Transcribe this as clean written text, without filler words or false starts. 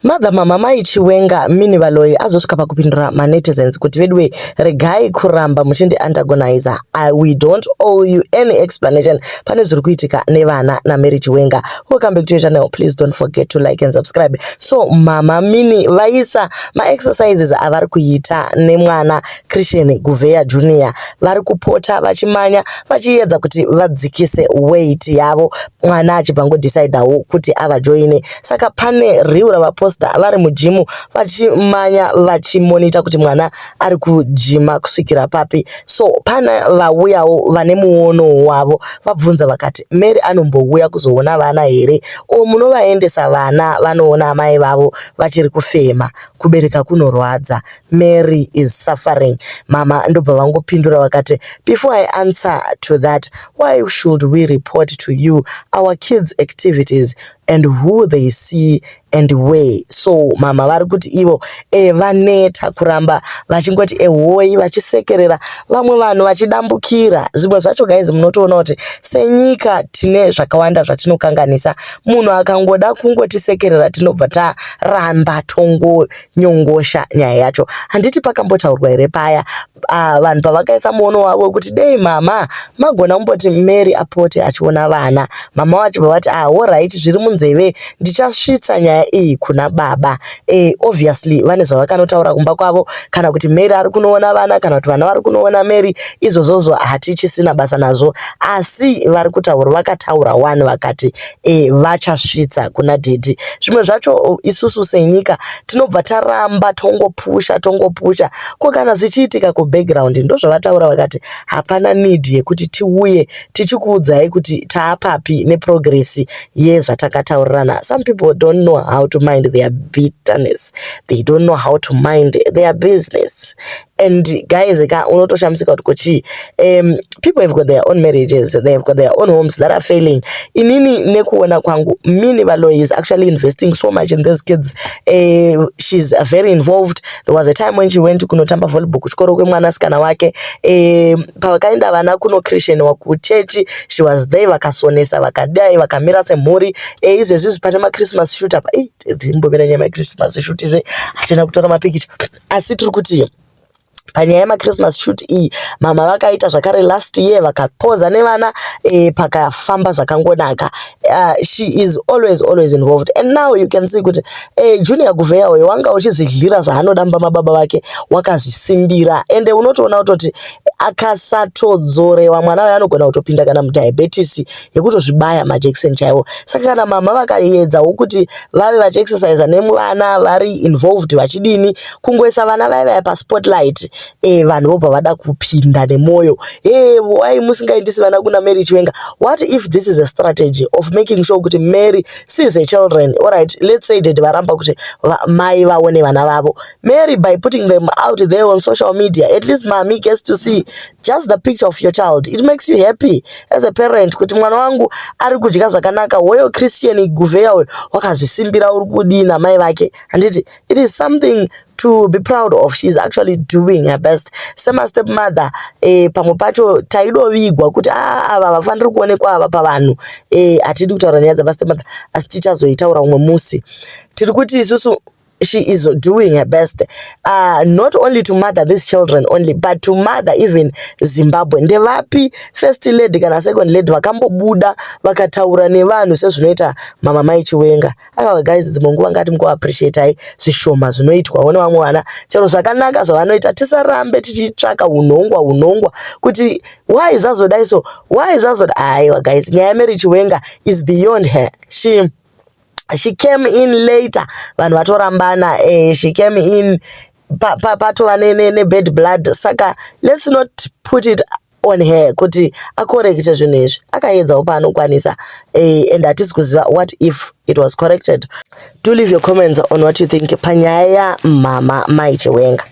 Mother Mama Mai Chiwenga mini valoi azosvika pakupindura manetizens kuti vedwe regai kuramba muchindi antagonizer. We don't owe you any explanation. Pane zviri kuitika nevana naMary Chiwenga. Welcome back to your channel. Please don't forget to like and subscribe. So Mama Mini vaisa ma exercises avari kuita nemwana Christian Guveya Junior. Vari kupota vachimanya vachiedza kuti vadzikise weight yavo mwana achibva ngodecidawo kuti avajoine. Saka pane riu ravaposta vari mujimu vachimanya vachimonita kuti mwana ari kujima kusvikira papi. So pana vauyawo vane muono wavo vabvunza vakati Mary anombouya kuzoona vana here o munovaendesa vana vanoona amai vavo vachiri kufema kubereka kunorwadza. Mary is suffering. Mama ndobva vangopindura vakati before I answer to that, why should we report to you our kids activities and who they see and where? So mama vari kuti ivo vaneta kuramba vachingoti hoi vachisekerera vamwe vanhu vachidambukira. Zvimwe zvacho guys munotoona kuti senyika tine zvakawanda zvatinokanganisa. Munhu akangoda kungotisekerera tinobva taramba tongonyongosha nyaya yacho. Handiti pakambotaurwa here paya vanhu pavakaisa muono wavo kuti dei mama magona kumboti Mary apote achiona vana. Mama wacho vati alright zviri munzeve ndichasvitsa nyaya iyi kuna baba. Obviously vane zvavakanotaura kumba kwavo kana kuti Mary ari kunoona vana kana kuti vana vari kunoona Mary. Izvozvozvo hatichisina basa nazvo, asi vari kutaura vakataura one vakati vachasvitsa kuna dhedhi. Zvimwe zvacho isusu senyika tinobva taramba tongopusha ko kana zvichiitika kubackground ndozvavataura vakati hapana need yekuti tiuye tichikuudzai kuti taapapi neprogress yezvatakataurirana. Some people don't know how to mind their bitterness. They don't know how to mind their business. And guys, unotoshamsika kuti people have got their own marriages, they have got their own homes that are failing. Inini nekuona kwangu Mini Valoi is actually investing so much in these kids. She's very involved. There was a time when she went to kunotamba volleyball kuchikoro kwemwanasikana wake. Pavakaenda vana kuno Christian wakuchechi, she was there vakasonesa vakadai vakamira semhuri. Izvezvi pane ma Christmas shoot apa. Ndimbomira nyama Christmas shoot izve hatina kutora mapikicha. Asi tiri kuti panyaya yema Christmas shoot iyi mama vakaita zvakare last year vakapoza nevana pakafamba zvakangonaka. She is always involved, and now you can see kuti Junior Guveya uyu wanga uchizvidlira zvaanodamba mababa vake wakazvisimbira, ende unotoona kuti akasatodzorewa mwana uyu anogona kutopinda kana mudiabetes yekutozvibaya majekiseni chaiwo. Saka kana mama vakaedzawo kuti vave vachiexercise nemuvana vari involved vachidini kungoisa vana vaya paspotlight, vanhu vobva vada kupinda nemoyo. Why musingaendisi vana kuna Mary Chiwenga? What if this is a strategy of making sure kuti Mary sees her children? Alright, let's say that varamba kuti mai vaone vana vavo. Mary, by putting them out there on social media, at least mommy gets to see just the picture of your child. It makes you happy as a parent kuti mwana wangu ari kudya zvakanaka. Hoyo Christian Guveya wakazvisimbira uri kudina mai vake. And it is something to be proud of. She's actually doing her best. Sema stepmother, pamwe pacho taidovigwa kuti ava vafaniri kuonekwa ava pavanhu. Hatidi kutaura nyaya dzavastepmother, asi tichazoitaura umwe musi. Tiri kuti isusu she is doing her best, not only to mother these children only, but to mother even Zimbabwe. Ndevapi first lady kana second lady vakambobuda vakataura nevanhu sezvinoita Mama Mai Chiwenga. Ava guys dzimonguva ngati mko appreciate zvishoma zvinoitwa one vamwe vana chero zvakanaka zvavanoita. Tisarambe tichitsvaka unongwa kuti why zvazodai so, why zvazodai. Aiwa guys, nyaya yaMary Chiwenga is beyond her. She came in later. Vanhu vatorambana. She came in patova ne bad blood. Saka let's not put it on her kuti akorekte zvinhu izvi. Akaedzawo paanokwanisa, and hatisi kuziva what if it was corrected. Do leave your comments on what you think panyaya Mama Mai Chiwenga.